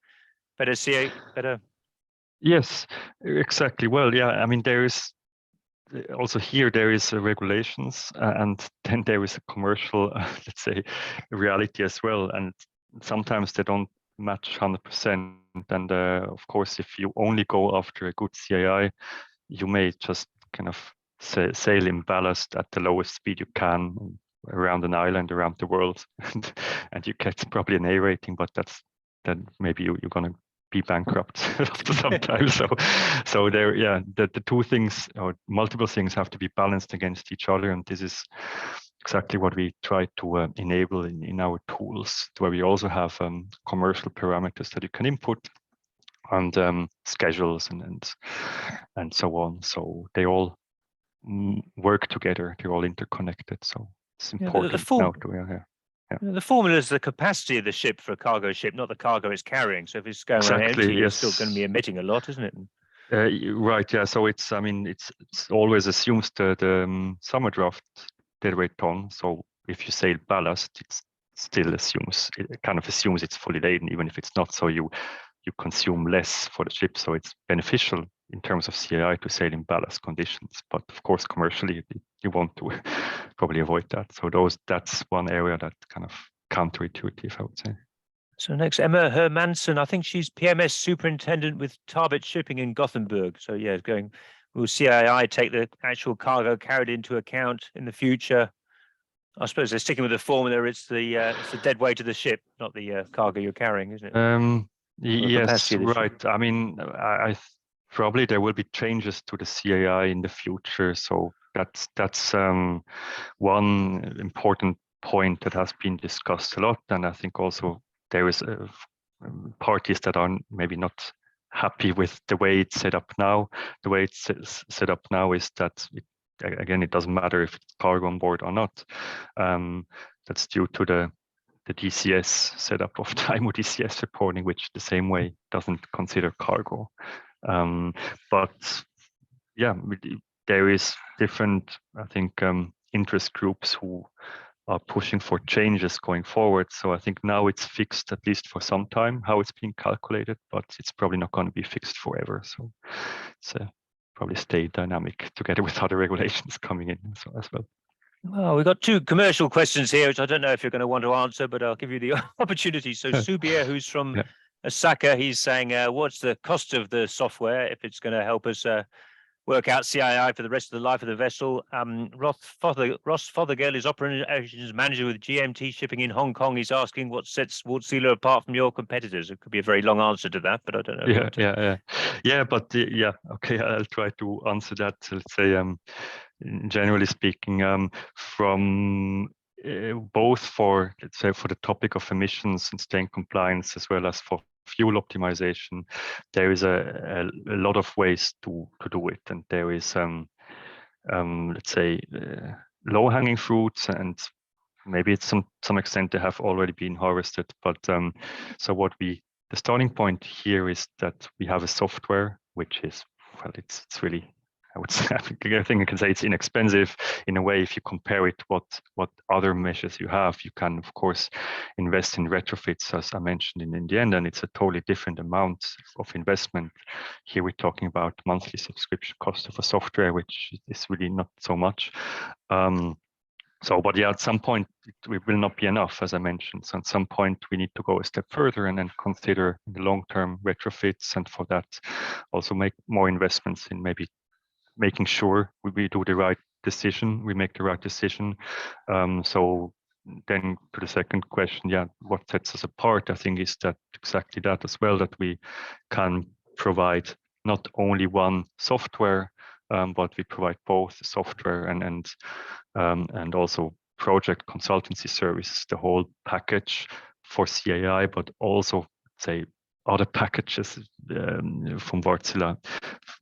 better. Yes, exactly. Well, yeah, I mean, there is also here there is regulations, and then there is a commercial, let's say, reality as well. And sometimes they don't match 100%. And of course, if you only go after a good CII, you may just kind of sail in ballast at the lowest speed you can around an island, around the world, and you get probably an A rating, but then maybe you're going to be bankrupt after some time. So there, the two things or multiple things have to be balanced against each other, and this is exactly what we try to enable in our tools, where we also have commercial parameters that you can input, and schedules and so on. So they all work together. They're all interconnected. So it's important now to The formula is the capacity of the ship for a cargo ship, not the cargo it's carrying. So if it's going around empty, it's still going to be emitting a lot, isn't it? Right. Yeah. So it's always assumes the summer draft deadweight ton. So if you sail ballast, it kind of assumes it's fully laden, even if it's not. So you consume less for the ship. So it's beneficial in terms of CII to sail in ballast conditions. But of course, commercially, you want to probably avoid that. So that's one area that kind of counterintuitive, I would say. So next, Emma Hermansen, I think she's PMS superintendent with Tarbet Shipping in Gothenburg. So yeah, will CII take the actual cargo carried into account in the future? I suppose they're sticking with the formula. It's the dead weight of the ship, not the cargo you're carrying, isn't it? Yes, right. I mean, I probably there will be changes to the CII in the future. So that's one important point that has been discussed a lot, and I think also there is parties that are maybe not happy with the way it's set up now. The way it's set up now is that it doesn't matter if it's cargo on board or not. That's due to the DCS setup of the IMO DCS reporting, which the same way doesn't consider cargo. But yeah, there is different, I think, interest groups who are pushing for changes going forward. So I think now it's fixed, at least for some time, how it's being calculated, but it's probably not going to be fixed forever. So it's probably stay dynamic together with other regulations coming in as well. Well, we've got two commercial questions here, which I don't know if you're going to want to answer, but I'll give you the opportunity. So Subir, who's from Osaka, he's saying, what's the cost of the software if it's going to help us work out CII for the rest of the life of the vessel? Ross Fothergill is operations manager with GMT Shipping in Hong Kong. He's asking what sets Wärtsilä apart from your competitors. It could be a very long answer to that, but I don't know. Okay, I'll try to answer that. Let's say, generally speaking, from both for, let's say, for the topic of emissions and staying compliance, as well as for fuel optimization, there is a lot of ways to do it, and there is let's say low-hanging fruits, and maybe it's some extent they have already been harvested. But so the starting point here is that we have a software which is, well, it's really, I would say, I think I can say it's inexpensive in a way. If you compare it what other measures you have, you can of course invest in retrofits, as I mentioned in the end, and it's a totally different amount of investment. Here we're talking about monthly subscription cost of a software, which is really not so much. But yeah, at some point it will not be enough, as I mentioned. So at some point we need to go a step further and then consider the long-term retrofits, and for that also make more investments in maybe making sure we do the right decision, we make the right decision. So then to the second question, what sets us apart, I think, is that exactly that as well, that we can provide not only one software, but we provide both software and also project consultancy services, the whole package for CII, but also say other packages from Wärtsilä.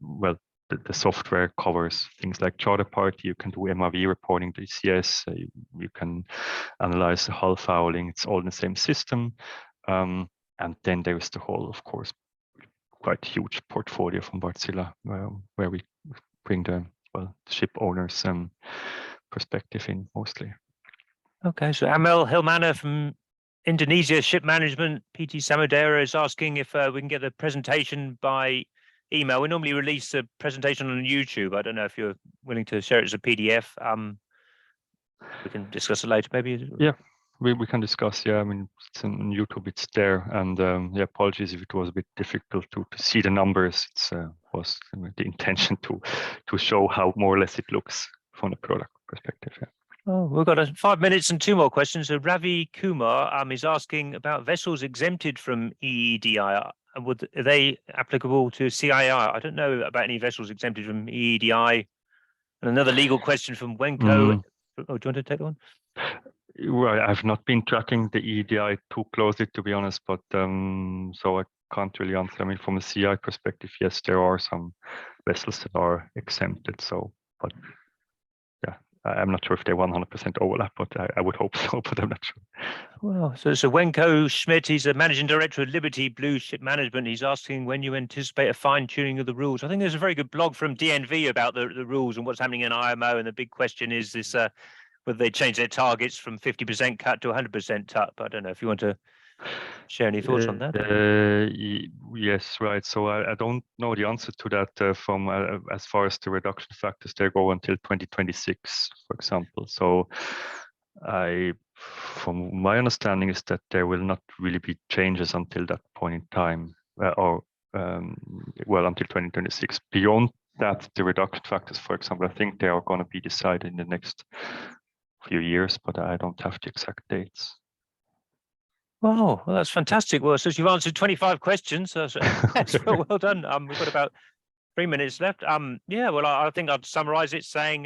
Well, the software covers things like charter party. You can do MRV reporting, DCS. You can analyze the hull fouling. It's all in the same system. And then there is the whole, of course, quite huge portfolio from Wärtsilä, where we bring the ship owners perspective in mostly. Okay, so Amel Hilmana from Indonesia Ship Management, PT Samudera, is asking if we can get the presentation by email. We normally release a presentation on YouTube. I don't know if you're willing to share it as a PDF. We can discuss it later, maybe. Yeah, we can discuss. Yeah, I mean, it's on YouTube, it's there. And yeah, apologies if it was a bit difficult to see the numbers. It was the intention to show how more or less it looks from the product perspective. Yeah. Oh, we've got 5 minutes and 2 more questions. So Ravi Kumar is asking about vessels exempted from EEDI. Are they applicable to CII? I don't know about any vessels exempted from EEDI. And another legal question from Wenko. Oh, do you want to take that one? Well, I've not been tracking the EEDI too closely, to be honest, but so I can't really answer. I mean, from a CII perspective, yes, there are some vessels that are exempted. So, but yeah, I'm not sure if they 100% overlap, but I would hope so, but I'm not sure. Well, so Wenko Schmidt, he's a managing director of Liberty Blue Ship Management. He's asking when you anticipate a fine tuning of the rules. I think there's a very good blog from DNV about the rules and what's happening in IMO. And the big question is this, whether they change their targets from 50% cut to 100% cut. I don't know if you want to share any thoughts on that. Yes, right. So I don't know the answer to that from as far as the reduction factors, they go until 2026, for example. So from my understanding is that there will not really be changes until that point in time, until 2026. Beyond that, the reduction factors, for example, I think they are going to be decided in the next few years, but I don't have the exact dates. Wow, well, that's fantastic. Well, since you've answered 25 questions, that's well done. We've got about 3 minutes left. Yeah, well, I think I'd summarize it saying,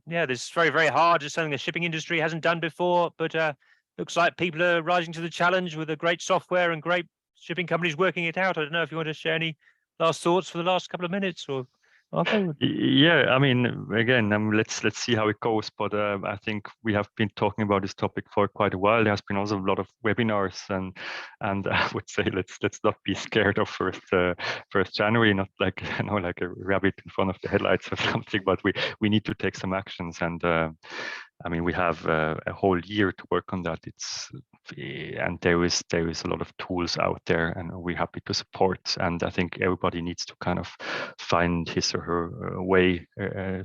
yeah, this is very, very hard. It's something the shipping industry hasn't done before, but looks like people are rising to the challenge with a great software and great shipping companies working it out. I don't know if you want to share any last thoughts for the last couple of minutes, or Marko? Yeah, I mean, again, let's see how it goes. But I think we have been talking about this topic for quite a while. There has been also a lot of webinars, and I would say let's not be scared of first January, not like like a rabbit in front of the headlights or something. But we need to take some actions, and I mean, we have a whole year to work on that. And there is a lot of tools out there, and we're happy to support. And I think everybody needs to kind of find his or her way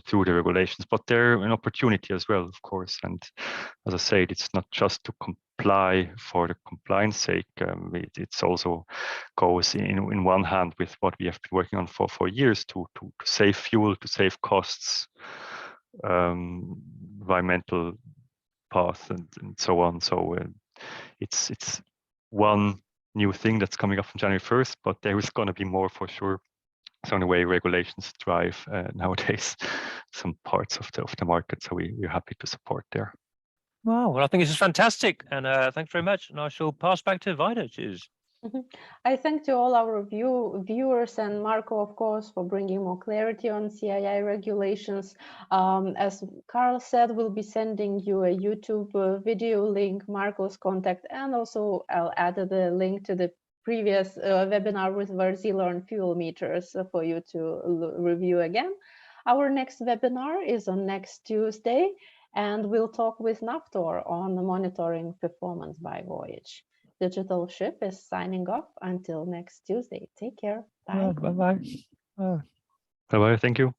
through the regulations. But they're an opportunity as well, of course. And as I said, it's not just to comply for the compliance sake. It's also goes in one hand with what we have been working on for years to save fuel, to save costs, environmental path, and so on. So it's one new thing that's coming up on January 1st, but there is going to be more for sure. So in a way, regulations drive nowadays some parts of the market. So we're happy to support there. Wow, well, I think this is fantastic, and thanks very much. And I shall pass back to Vida. Cheers. I thank to all our viewers and Marko, of course, for bringing more clarity on CII regulations. As Carl said, we'll be sending you a YouTube video link, Marko's contact, and also I'll add the link to the previous webinar with Wärtsilä on fuel meters for you to review again. Our next webinar is on next Tuesday, and we'll talk with Navtor on monitoring performance by voyage. Digital Ship is signing off until next Tuesday. Take care. Bye. Bye-bye. Bye-bye. Thank you.